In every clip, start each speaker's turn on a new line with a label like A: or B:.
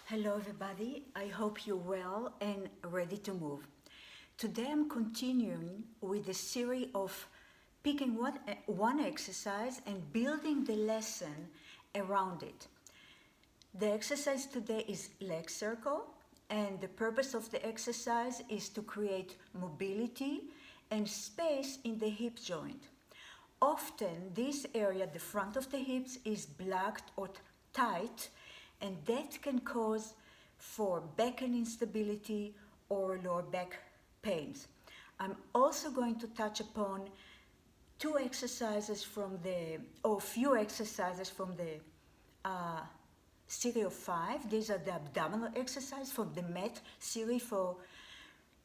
A: Hello everybody, I hope you're well and ready to move. Today I'm continuing with the series of picking one exercise and building the lesson around it. The exercise today is leg circle, and the purpose of the exercise is to create mobility and space in the hip joint. Often this area, the front of the hips, is blocked or tight, and that can cause for back and instability or lower back pains. I'm also going to touch upon two exercises from the, or few exercises from the series of 5. These are the abdominal exercises from the mat series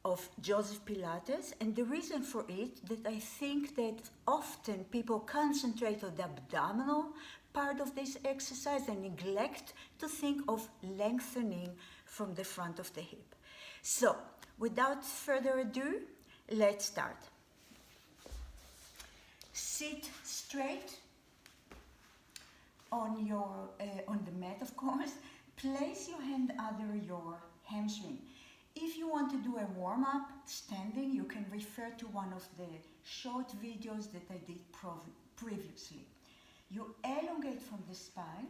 A: of Joseph Pilates, and the reason for it that I think that often people concentrate on the abdominal part of this exercise and neglect to think of lengthening from the front of the hip. So, without further ado, let's start. Sit straight on the mat, of course. Place your hand under your hamstring. If you want to do a warm-up standing, you can refer to one of the short videos that I did previously. You elongate from the spine,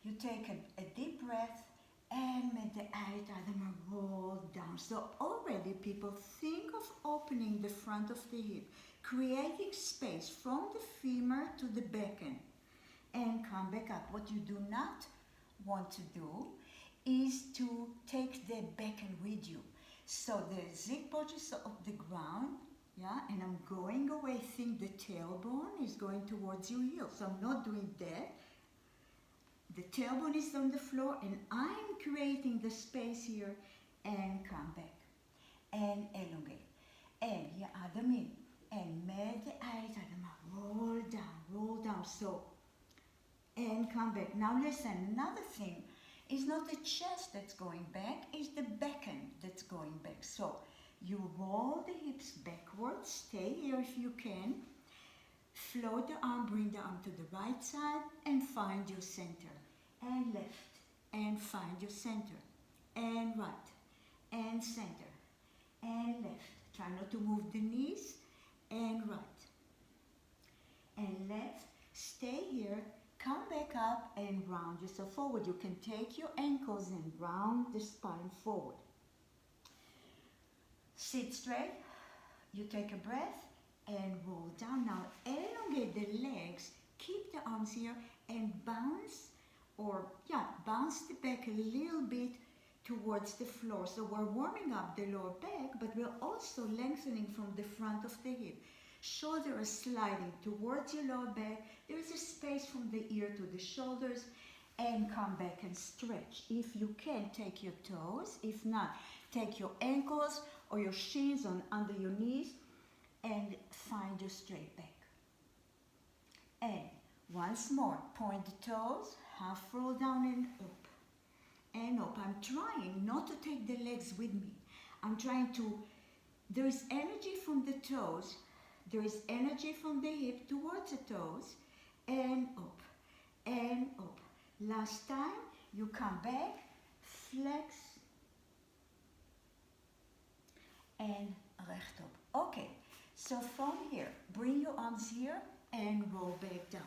A: you take a deep breath, and let the abdomen roll down. So already people think of opening the front of the hip, creating space from the femur to the backen, and come back up. What you do not want to do is to take the backen with you. So the zig punches of the ground, yeah, and I'm going away. Think the tailbone is going towards your heel. So I'm not doing that. The tailbone is on the floor, and I'm creating the space here, and come back, and elongate, and yadamin, and med roll down. So, and come back. Now listen, another thing. It's not the chest that's going back, it's the backen that's going back. So you roll the hips backwards, stay here if you can, float the arm, bring the arm to the right side, and find your center. And left, and find your center. And right, and center, and left. Try not to move the knees, and right, and left. Stay here. Come back up and round yourself forward. You can take your ankles and round the spine forward. Sit straight. You take a breath and roll down. Now elongate the legs. Keep the arms here and bounce the back a little bit towards the floor. So we're warming up the lower back, but we're also lengthening from the front of the hip. Shoulder is sliding towards your lower back. There is a space from the ear to the shoulders, and come back and stretch. If you can, take your toes. If not, take your ankles or your shins on under your knees and find your straight back. And once more, point the toes, half roll down and up. And up. I'm trying not to take the legs with me. I'm trying to, there is energy from the toes. There is energy from the hip towards the toes, and up, and up. Last time, you come back, flex, and rechtop. Okay, so from here, bring your arms here and roll back down.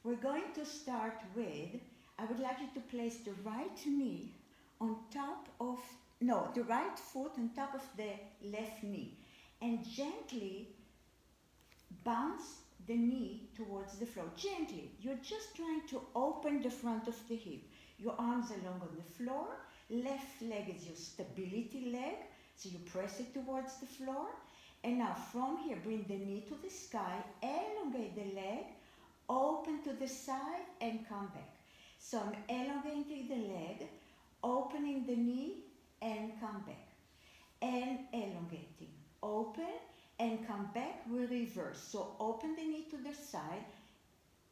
A: We're going to start with, I would like you to place the right knee on top of, the right foot on top of the left knee. And gently bounce the knee towards the floor. Gently. You're just trying to open the front of the hip. Your arms along on the floor. Left leg is your stability leg. So you press it towards the floor. And now from here, bring the knee to the sky. Elongate the leg. Open to the side and come back. So I'm elongating the leg. Opening the knee and come back. And elongating. Open and come back, we reverse. So open the knee to the side,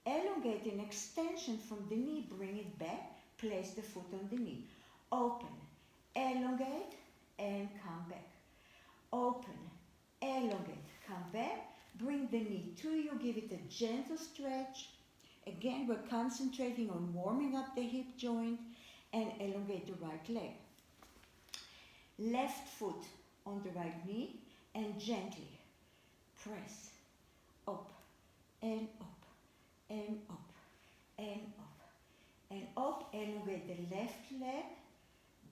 A: elongate an extension from the knee, bring it back, place the foot on the knee. Open, elongate, and come back. Open, elongate, come back, bring the knee to you, give it a gentle stretch. Again, we're concentrating on warming up the hip joint and elongate the right leg. Left foot on the right knee and gently press up and up and up and up and up. Elongate the left leg,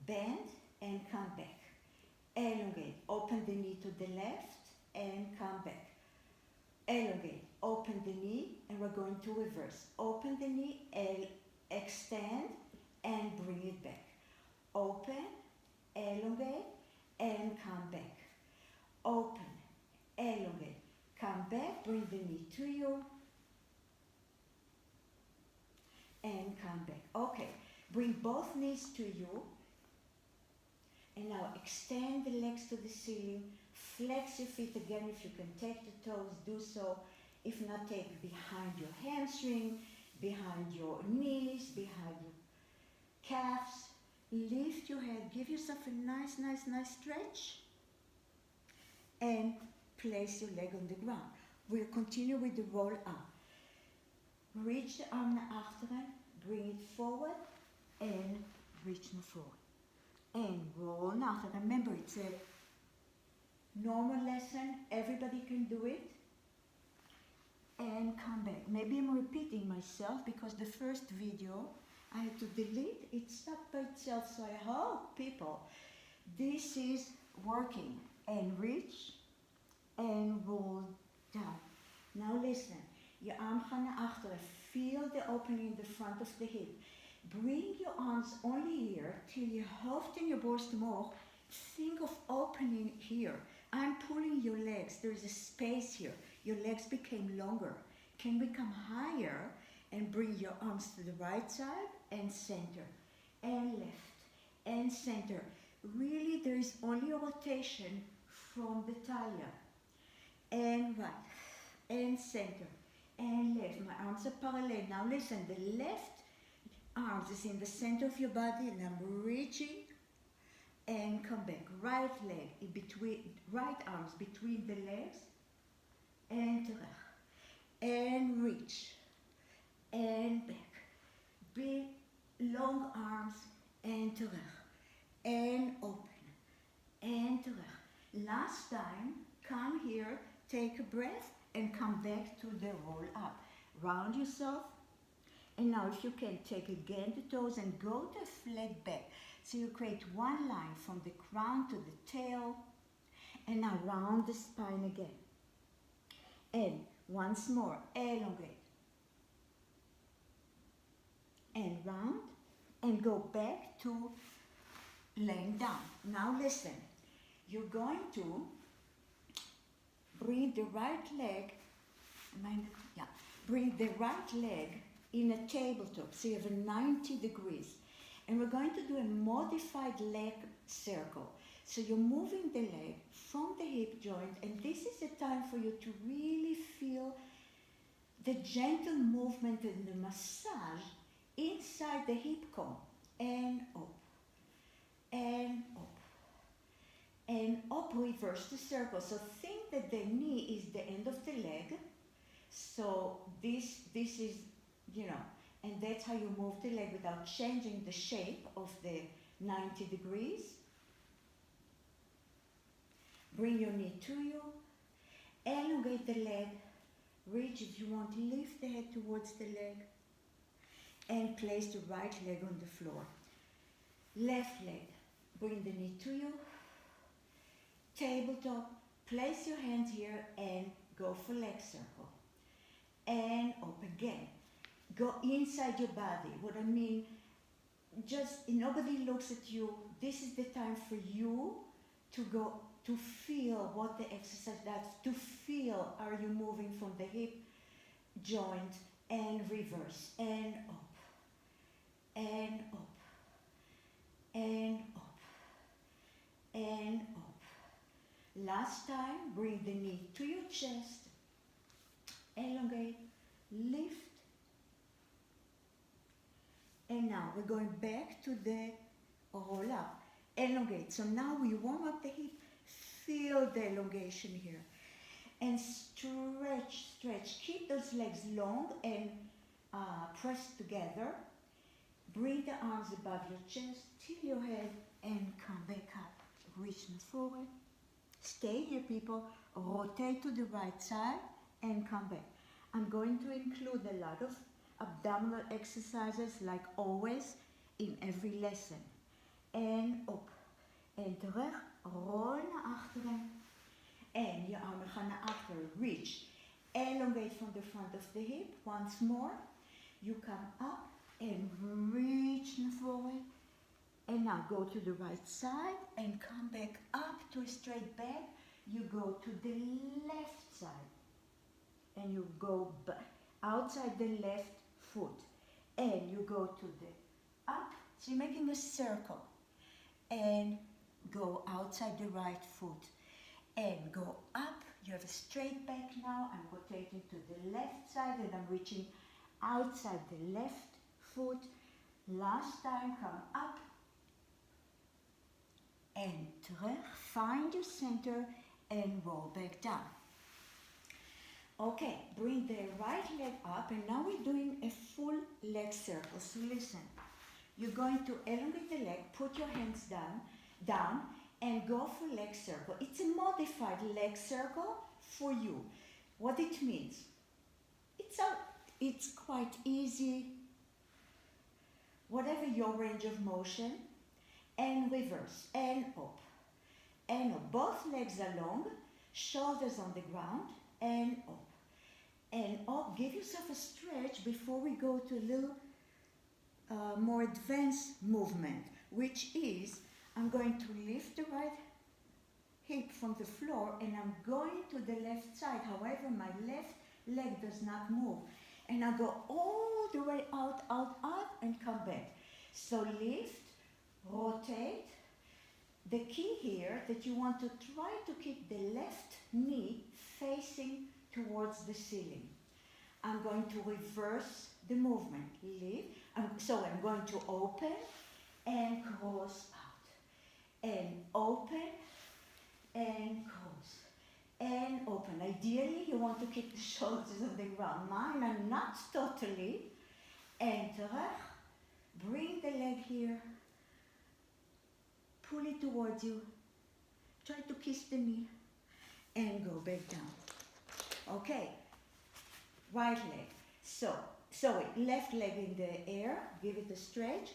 A: bend and come back. Elongate, open the knee to the left and come back. Elongate, open the knee, and we're going to reverse. Open the knee, extend and bring it back. Open, elongate and come back. Open, elongate, come back, bring the knee to you and come back. Okay, bring both knees to you. And now extend the legs to the ceiling, flex your feet again. If you can take the toes, do so. If not, take behind your hamstring, behind your knees, behind your calves. Lift your head, give yourself a nice stretch and place your leg on the ground. We'll continue with the roll up. Reach the arm naar achteren, bring it forward and reach naar voren. And roll now. Remember, it's a normal lesson. Everybody can do it. And come back. Maybe I'm repeating myself because the first video I had to delete. It stopped by itself. So I hope, people, this is working. And reach and roll down. Now listen. Je arm gaat naar achteren. Feel the opening in the front of the hip. Bring your arms only here till your hoofd and your borst omhoog. Think of opening here. I'm pulling your legs. There is a space here. Your legs became longer. Can we come higher and bring your arms to the right side and center and left and center. Really, there is only a rotation from the talia and right and center and left. My arms are parallel. Now listen, the left arms is in the center of your body and I'm reaching and come back. Right leg in between, right arms between the legs and terug. And reach and back. Big long arms and terug. And open and terug. Last time, come here, take a breath and come back to the roll up. Round yourself. And now if you can, take again the toes and go to flat back. So you create one line from the crown to the tail. And now round the spine again. And once more, elongate. And round. And go back to laying down. Now listen. You're going to bring the right leg, bring the right leg in a tabletop, so you have a 90 degrees. And we're going to do a modified leg circle. So you're moving the leg from the hip joint, and this is the time for you to really feel the gentle movement and the massage inside the hip cone. And up, and up, and up, reverse the circle. So think that the knee is the end of the leg. So this is, you know, and that's how you move the leg without changing the shape of the 90 degrees. Bring your knee to you, elongate the leg, reach if you want, lift the head towards the leg, and place the right leg on the floor. Left leg, bring the knee to you, tabletop, place your hands here and go for leg circle. And up again. Go inside your body. What I mean, just nobody looks at you. This is the time for you to go to feel what the exercise does. To feel, are you moving from the hip joint and reverse and up and up and up and up. Last time, bring the knee to your chest, elongate, lift. And now we're going back to the roll up, elongate. So now we warm up the hip, feel the elongation here. And stretch, stretch. Keep those legs long and pressed together. Bring the arms above your chest, tilt your head, and come back up. Reaching forward. Stay here, people. Rotate to the right side and come back. I'm going to include a lot of abdominal exercises, like always, in every lesson. En op. En terug. Rol naar achteren. En je armen gaan naar achteren. Reach. Elongate from the front of the hip. Once more. You come up and reach forward. And now go to the right side and come back up to a straight back. You go to the left side. And you go outside the left foot. And you go to the up. So you're making a circle. And go outside the right foot. And go up. You have a straight back now. I'm rotating to the left side and I'm reaching outside the left foot. Last time, come up. And terug. Find your center and roll back down. Okay, bring the right leg up and now we're doing a full leg circle. So listen, you're going to elongate the leg, put your hands down and go for leg circle. It's a modified leg circle for you. What it means, it's quite easy, whatever your range of motion, and reverse, and up, and up. Both legs are long, shoulders on the ground, and up. And up, give yourself a stretch before we go to a little more advanced movement, which is, I'm going to lift the right hip from the floor and I'm going to the left side. However, my left leg does not move. And I go all the way out, and come back. So lift, rotate. The key here that you want to try to keep the left knee facing towards the ceiling. I'm going to reverse the movement. Lift. So I'm going to open and cross out. And open and cross. And open. Ideally, you want to keep the shoulders on the ground. Mine are not totally. And terug. Bring the leg here. Pull it towards you. Try to kiss the knee. And go back down. Okay. Right leg. So left leg in the air. Give it a stretch.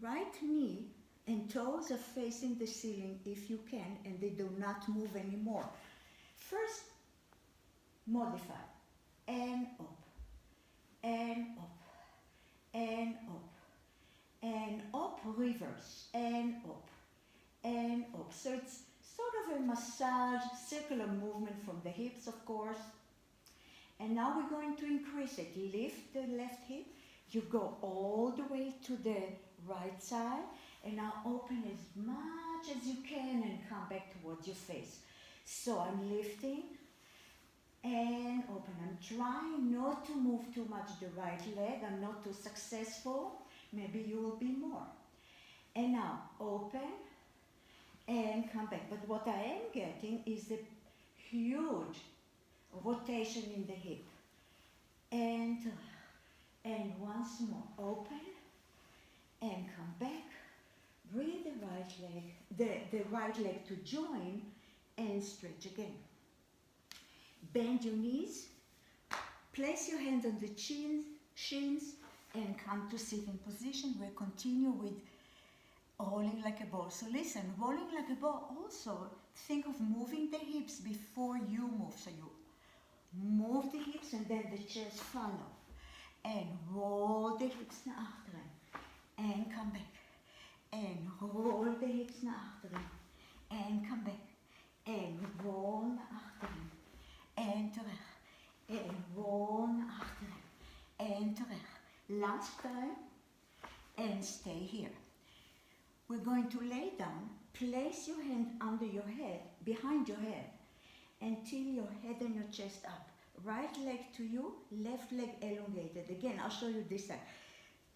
A: Right knee and toes are facing the ceiling if you can, and they do not move anymore. First, modify. And up. And up. And up. And up, reverse. And up. And up. So it's sort of a massage, circular movement from the hips, of course. And now we're going to increase it. Lift the left hip. You go all the way to the right side. And now open as much as you can and come back towards your face. So I'm lifting and open. I'm trying not to move too much the right leg. I'm not too successful. Maybe you will be more. And now open and come back. But what I am getting is a huge rotation in the hip. And once more, open and come back. Bring the right leg, the right leg to join and stretch again. Bend your knees, place your hands on the shins and come to sitting position. We'll continue with rolling like a ball. So listen, rolling like a ball, also think of moving the hips before you move. So you move the hips and then the chest follow. And roll the hips naar achteren. And come back. En roll the hips naar achteren. En come back. En roll naar achteren. En terug. En roll naar achteren. En terug. Last time. And stay here. We're going to lay down. Place your hand under your head, behind your head. And tilt your head and your chest up. Right leg to you, left leg elongated. Again, I'll show you this side.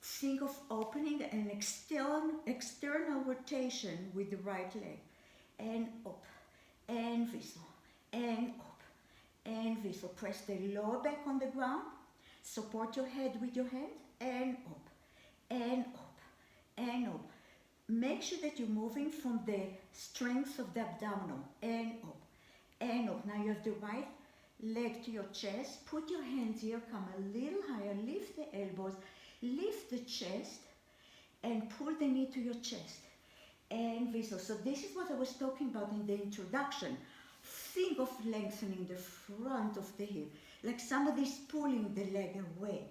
A: Think of opening an external rotation with the right leg. And up, and whistle, and up, and whistle. Press the lower back on the ground. Support your head with your hand, and up, and up, and up. Make sure that you're moving from the strength of the abdominal, and up, and up. Now you have the right leg to your chest. Put your hands here, come a little higher, lift the elbows, lift the chest, and pull the knee to your chest. And whistle. So this is what I was talking about in the introduction. Think of lengthening the front of the hip, like somebody's pulling the leg away.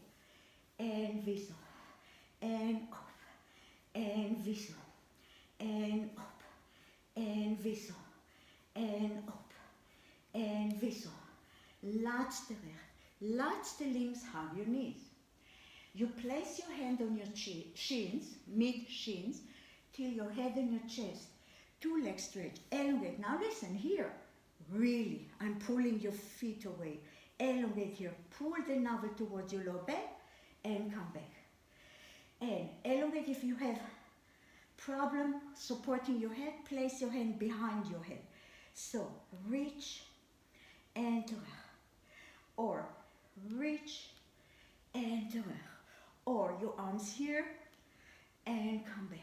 A: And whistle, and up, and whistle, and up, and whistle, and up, and whistle. Latch the rear, latch the links, hug your knees. You place your hand on your shins, mid-shins, till your head and your chest. Two legs straight, elongate. Now listen here, really, I'm pulling your feet away. Elongate here, pull the navel towards your lower back and come back. And elongate. If you have problem supporting your head, place your hand behind your head. So reach and to or reach and to or your arms here and come back.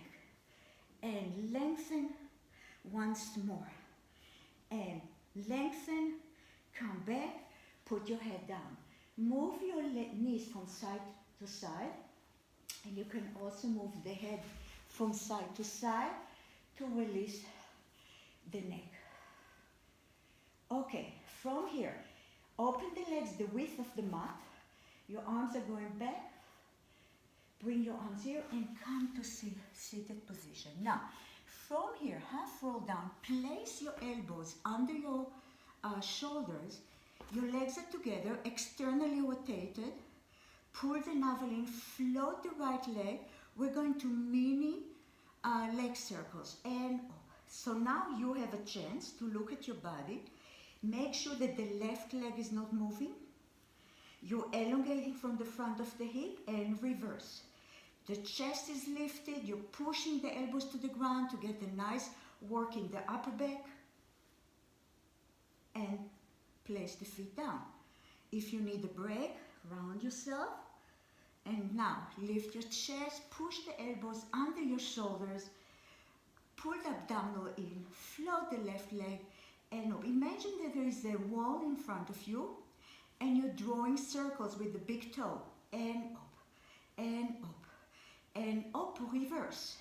A: And lengthen once more. And lengthen, come back, put your head down. Move your knees from side to side. And you can also move the head from side to side to release the neck. Okay, from here, open the legs the width of the mat. Your arms are going back. Bring your arms here and come to seated position. Now, from here, half roll down, place your elbows under your shoulders. Your legs are together, externally rotated. Pull the navel in, float the right leg. We're going to mini leg circles and up. So now you have a chance to look at your body. Make sure that the left leg is not moving. You're elongating from the front of the hip and reverse. The chest is lifted, you're pushing the elbows to the ground to get a nice work in the upper back. And place the feet down. If you need a break, round yourself. And now, lift your chest, push the elbows under your shoulders, pull the abdominal in, float the left leg, and up. Imagine that there is a wall in front of you, and you're drawing circles with the big toe, and up, and up. And up, reverse,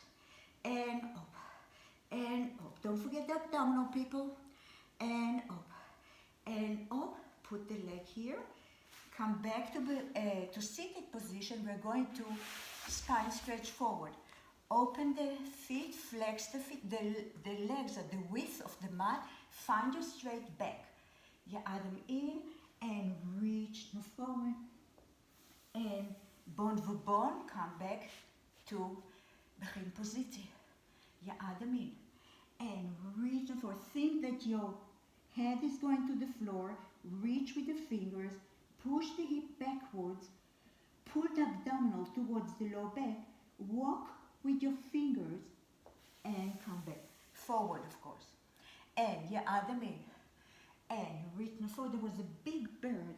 A: and up, and up. Don't forget the abdominal, people. And up, put the leg here. Come back to seated position. We're going to spine stretch forward. Open the feet, flex the feet. The legs are the width of the mat. Find your straight back. You add them in and reach forward. And bone to bone, come back to begin positie. You add them in and reach forward. Think that your head is going to the floor. Reach with the fingers. Push the hip backwards. Pull the abdominal towards the low back. Walk with your fingers and come back. Forward, of course. And you add them in. And reach forward. There was a big bird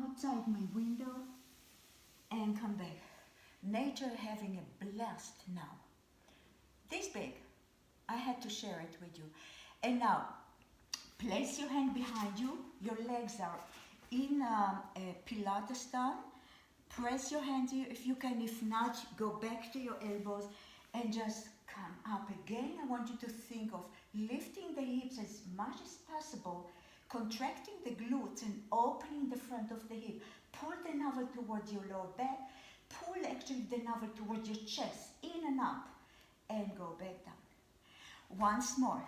A: outside my window. And come back. Nature having a blast now. This big. I had to share it with you. And now, place your hand behind you. Your legs are in a Pilates stand. Press your hands here if you can. If not, go back to your elbows and just come up again. I want you to think of lifting the hips as much as possible, contracting the glutes and opening the front of the hip. Pull the navel towards your lower back. Pull actually the navel towards your chest, in and up, and go back down. Once more.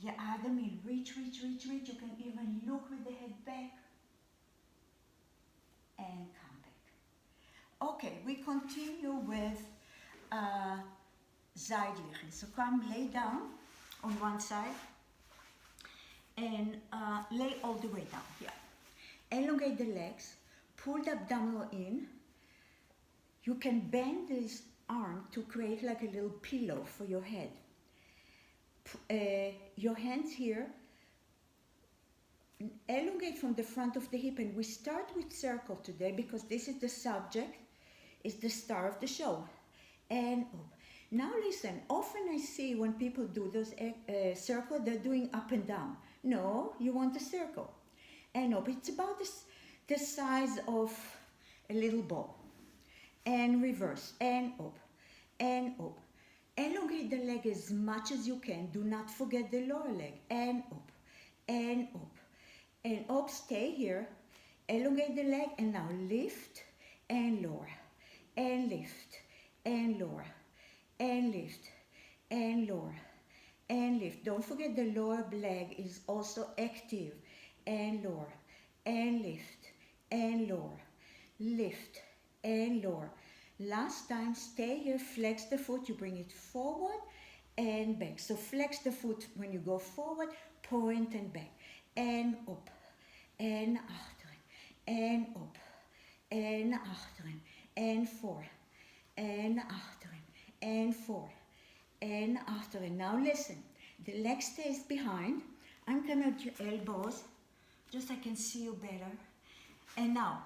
A: You add them in. Reach, reach, reach, reach. You can even look with the head back. And come back. Okay, we continue with Zijliggen. So come lay down on one side. And lay all the way down. Yeah. Elongate the legs. Pull the abdominal in. You can bend this arm to create like a little pillow for your head. Your hands here, elongate from the front of the hip, and we start with circle today because this is the subject. is the star of the show. And up. Now listen, often I see when people do those circles, they're doing up and down. No, you want a circle. And up. It's about the size of a little ball. And reverse, and up, and up. Elongate the leg as much as you can. Do not forget the lower leg. And up, and up, and up. Stay here. Elongate the leg, and now lift and lower, and lift and lower, and lift and lower, and lift. Don't forget the lower leg is also active. And lower, and lift and lower, lift and lower. Last time, stay here, flex the foot, you bring it forward and back. So flex the foot when you go forward, point and back, and up, en achterin, en op, en achterin, en voor, en achterin, en voor, en achterin. Now listen, the leg stays behind. I'm coming at your elbows, just so I can see you better. And now,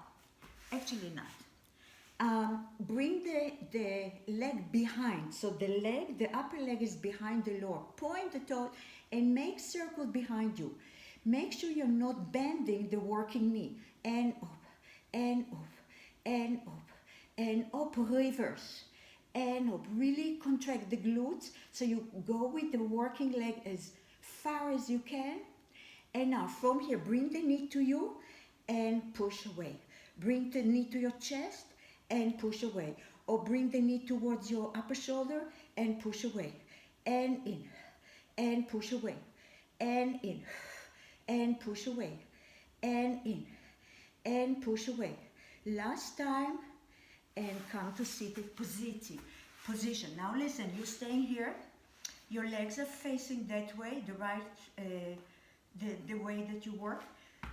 A: actually not. Bring the leg behind. So the upper leg is behind the lower. Point the toe and make circles behind you. Make sure you're not bending the working knee. And up, and up, and up, and up, reverse. And up. Really contract the glutes so you go with the working leg as far as you can. And now from here, bring the knee to you and push away. Bring the knee to your chest and push away. Or bring the knee towards your upper shoulder and push away. And in. And push away. And in. And push away. And in. And push away. Last time. And come to seated position. Now listen, you're staying here. Your legs are facing that way, the right, the way that you work.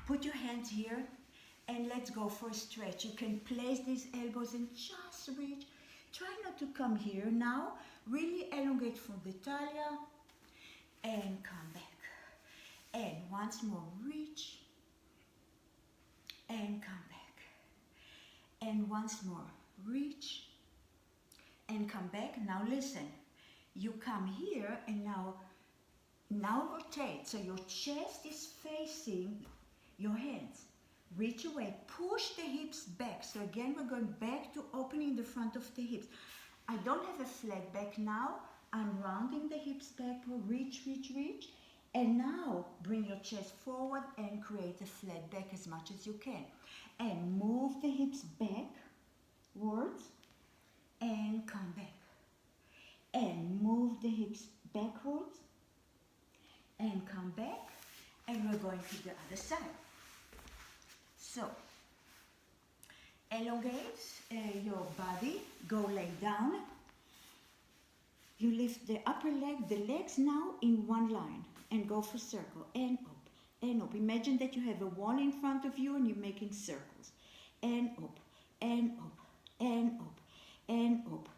A: Put your hands here. And let's go for a stretch. You can place these elbows and just reach. Try not to come here now. Really elongate from the talia. And come back. And once more, reach. And come back. And once more, reach. And come back. Now listen. You come here and now rotate. So your chest is facing your hands. Reach away, push the hips back. So again, we're going back to opening the front of the hips. I don't have a flat back now. I'm rounding the hips backward, reach, reach, reach. And now bring your chest forward and create a flat back as much as you can. And move the hips backwards and come back. And move the hips backwards and come back. And we're going to the other side. So, elongate your body, go lay down. You lift the upper leg, the legs now in one line and go for circle and up, and up. Imagine that you have a wall in front of you and you're making circles. And up, and up, and up, and up,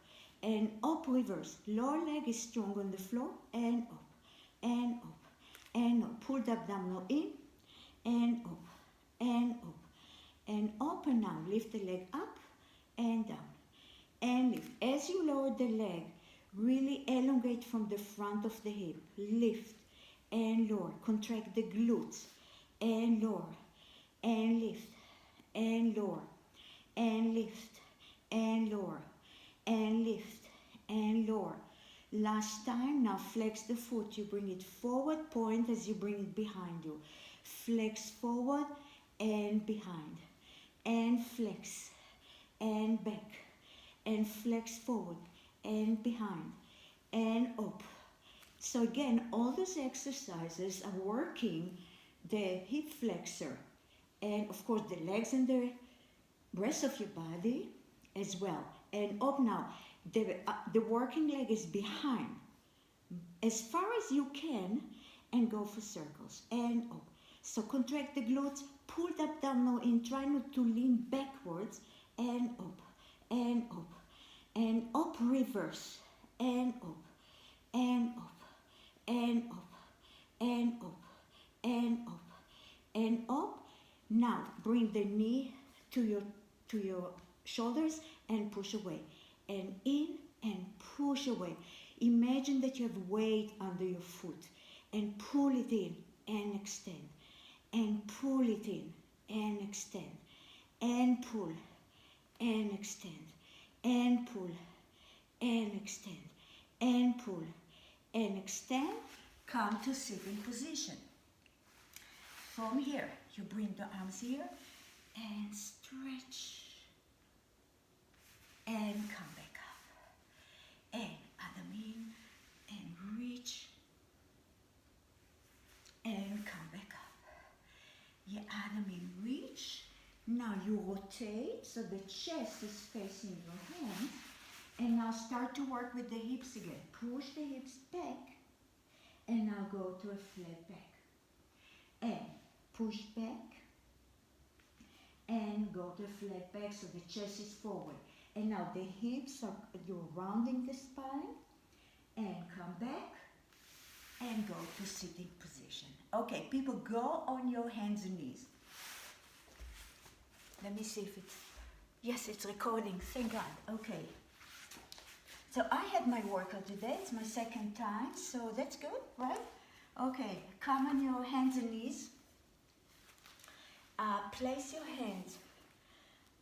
A: and up, reverse. Lower leg is strong on the floor and up, and up, and up. Pull the abdominal in and up, and up. And up and down, lift the leg up and down, and lift. As you lower the leg, really elongate from the front of the hip. Lift and lower, contract the glutes, and lower, and lift, and lower, and lift, and lower, and lift, and lower. Last time, now flex the foot. You bring it forward, point as you bring it behind you. Flex forward and behind. And flex, and back, and flex forward, and behind, and up. So again, all those exercises are working the hip flexor, and of course the legs and the rest of your body as well. And up now, the working leg is behind, as far as you can, and go for circles, and up. So contract the glutes, pull the abdominal in, try not to lean backwards, and up, and up, and up, reverse, and up, and up, and up, and up, and up, and up. Now bring the knee to your shoulders and push away. And in and push away. Imagine that you have weight under your foot and pull it in and extend. And pull it in and extend. And pull and extend. And pull and extend. And pull and extend. Come to sitting position. From here, you bring the arms here and stretch. And come back up. And arm in and reach. And come back up. You arm in, reach. Now you rotate so the chest is facing your hands. And now start to work with the hips again. Push the hips back. And now go to a flat back. And push back. And go to a flat back so the chest is forward. And now the hips are, you're rounding the spine. And come back. And go to sitting position. Okay, people, go on your hands and knees. Let me see if it's, yes, it's recording, thank God, okay. So I had my workout today, it's my second time, so that's good, right? Okay, come on your hands and knees. Place your hands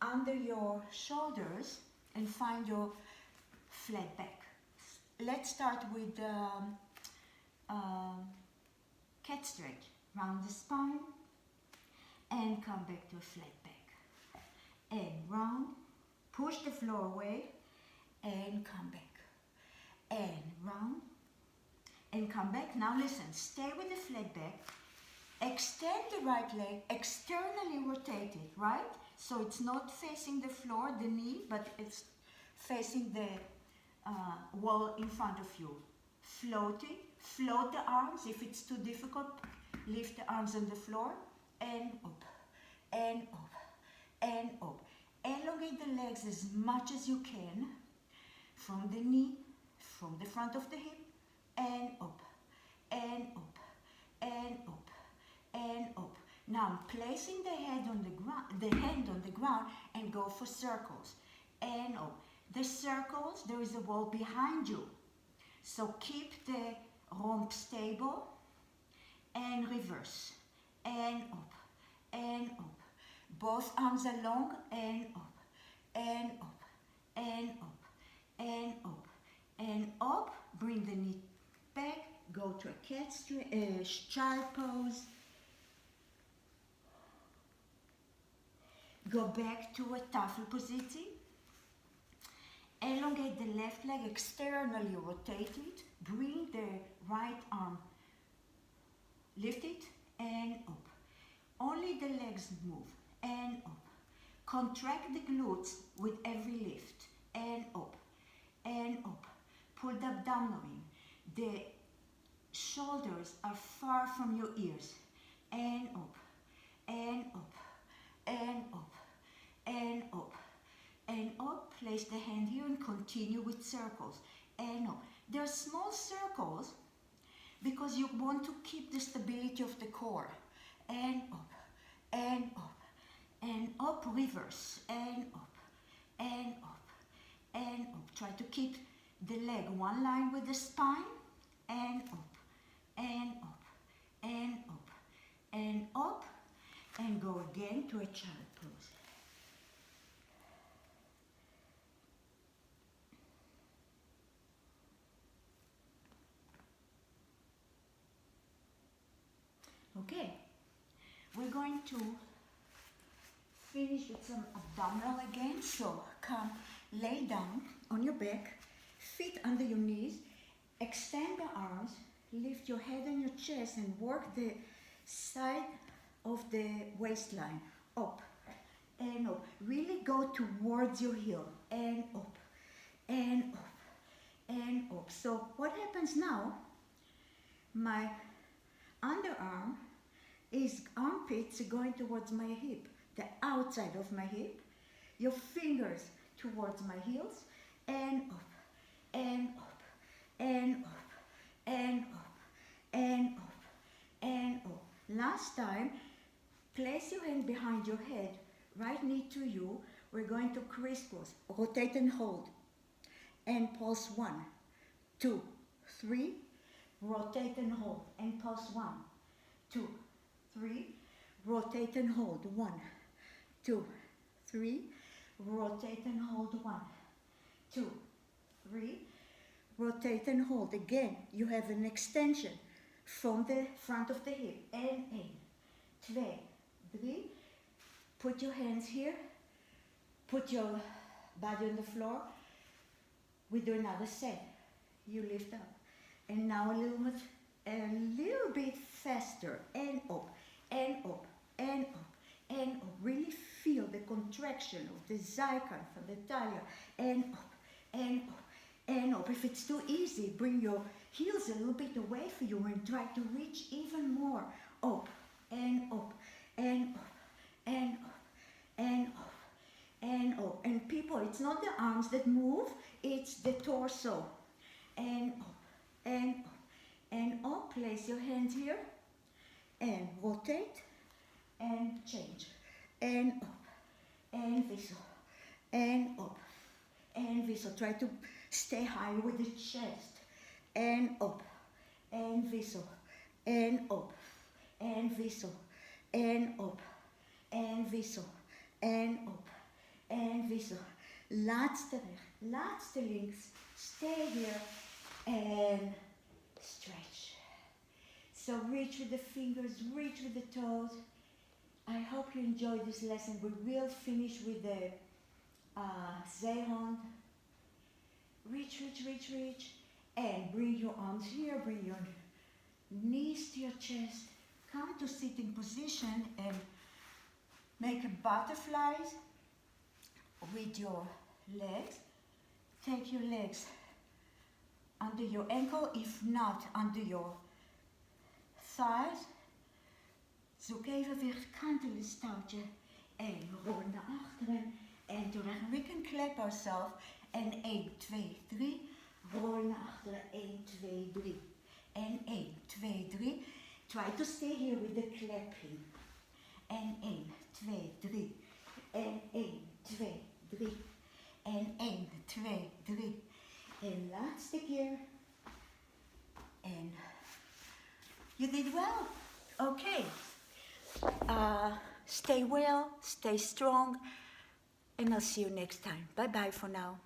A: under your shoulders and find your flat back. Let's start with cat stretch. Round the spine and come back to a flat back. And round, push the floor away and come back. And round and come back. Now listen, stay with the flat back. Extend the right leg, externally rotate it, right? So it's not facing the floor, the knee, but it's facing the wall in front of you. Float it, float the arms. If it's too difficult, lift the arms on the floor and up, and up, and up. Elongate the legs as much as you can from the knee, from the front of the hip, and up, and up, and up, and up. Now placing the head on the ground, hand on the ground, and go for circles, and up. The circles, there is a wall behind you, so keep the rump stable, and reverse, and up, and up. Both arms are long, and up, and up, and up, and up, and up. Bring the knee back, go to a cat child pose. Go back to a tafel position. Elongate the left leg, externally rotate it. Bring the right arm, lift it, and up. Only the legs move, and up. Contract the glutes with every lift, and up, and up. Pull the abdomen in. The shoulders are far from your ears, and up, and up, and up, and up, and up. Place the hand here and continue with circles, and up. There are small circles because you want to keep the stability of the core, and up, and up, and up, reverse, and up, and up, and up. Try to keep the leg one line with the spine, and up, and up, and up, and up, and go again to a child pose. Okay, we're going to finish with some abdominal again. So come, lay down on your back, feet under your knees, extend the arms, lift your head and your chest and work the side of the waistline, up and up. Really go towards your heel, and up, and up, and up. So what happens now, my underarm is armpits going towards my hip, the outside of my hip, your fingers towards my heels, and up, and up, and up, and up, and up, and up. Last time, place your hand behind your head, right knee to you, We're going to crisscross, rotate and hold, and pulse 1, 2, 3, rotate and hold, and pulse 1, 2, 3, rotate and hold, 1, 2, 3, rotate and hold, 1, 2, 3, rotate and hold. Again, you have an extension from the front of the hip, and 1, 2, 3, put your hands here, put your body on the floor. We do another set. You lift up, and now a little bit faster, and up, and up, and up, and up. Really feel the contraction of the Zygon from the tire, and up, and up, and up. If it's too easy, bring your heels a little bit away from you and try to reach even more. Up, and up, and up, and up, and up, and up. And people, it's not the arms that move, it's the torso. And up, and up, and up. Place your hands here, and rotate, and change, and up, and whistle, and up, and whistle. Try to stay high with the chest, and up, and whistle, and up, and whistle, and up, and whistle, and up, and whistle. Laatste weg, laatste links. Stay here and stretch. So reach with the fingers, reach with the toes. I hope you enjoyed this lesson. We will finish with the Zeehond. Reach, reach, reach, reach. And bring your arms here, bring your knees to your chest. Come to sitting position and make a butterflies with your legs. Take your legs under your ankle, if not under your thighs. Zoek even weer het kantelen stoutje. En rol naar achteren. En terug. We can clap ourselves. En 1, 2, 3. Rol naar achteren. 1, 2, 3. En 1, 2, 3. Try to stay here with the clapping. En 1, 2, 3. En 1, 2, 3. En 1, 2, 3. En laatste keer. En you did well. Okay. Stay well, stay strong, and I'll see you next time. Bye bye for now.